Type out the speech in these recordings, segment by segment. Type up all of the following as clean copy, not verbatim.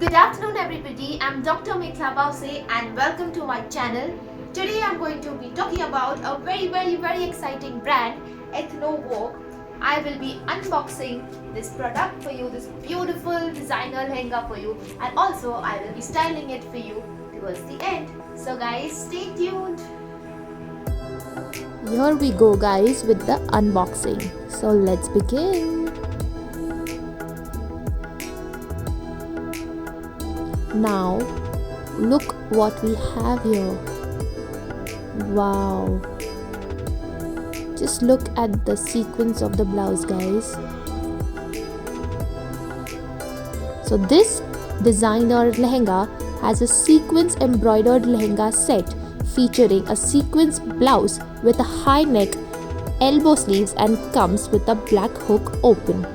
Good afternoon everybody, I'm Dr. Mekhla Bause and welcome to my channel. Today I'm going to be talking about a very exciting brand, Ethno Vogue. I will be unboxing this product for you, this beautiful designer lehenga for you, and also I will be styling it for you towards the end. So guys, stay tuned. Here we go guys with the unboxing. So let's begin. Now look what we have here. Wow, just look at the sequence of the blouse guys. So this designer lehenga has a sequence embroidered lehenga set featuring a sequence blouse with a high neck, elbow sleeves and comes with a black hook open.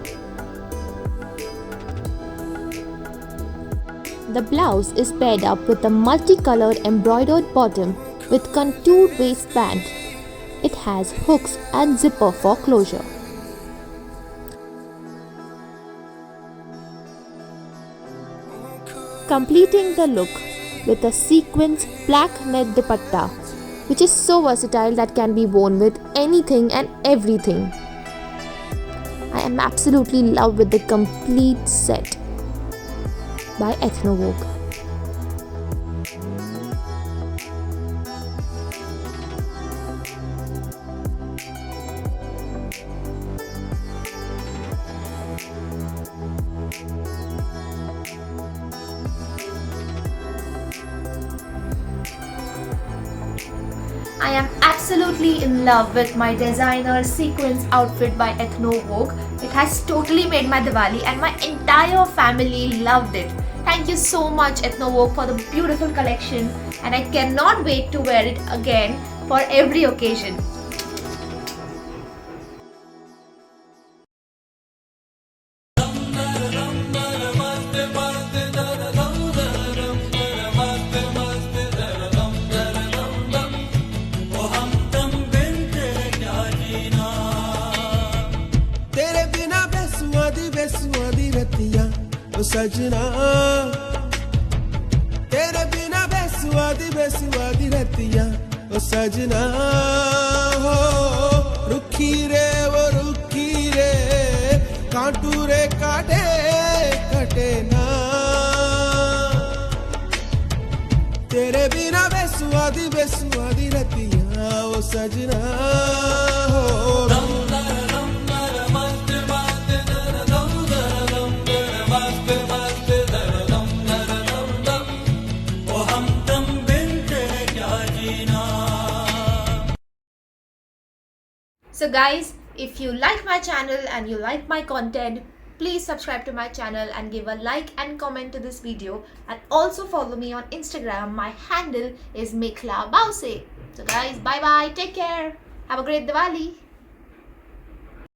The blouse is paired up with a multicolored embroidered bottom with contoured waistband. It has hooks and zipper for closure. Completing the look with a sequence black net dupatta, which is so versatile that can be worn with anything and everything. I am absolutely in love with the complete set by Ethno Vogue. I am absolutely in love with my designer sequence outfit by Ethno Vogue. It has totally made my Diwali and my entire family loved it. Thank you so much Ethno Vogue for the beautiful collection and I cannot wait to wear it again for every occasion. सजना तेरे बिना बेसुआदी रहतियां ओ सजना हो रुखी रे वो रुखी रे कांटू रे काटे कटे ना तेरे बिना बेसुआदी रहतियां ओ सजना हो So guys, if you like my channel and you like my content, please subscribe to my channel and give a like and comment to this video, and also follow me on Instagram. My handle is Mekhla Bause. So guys, bye bye, take care, have a great Diwali.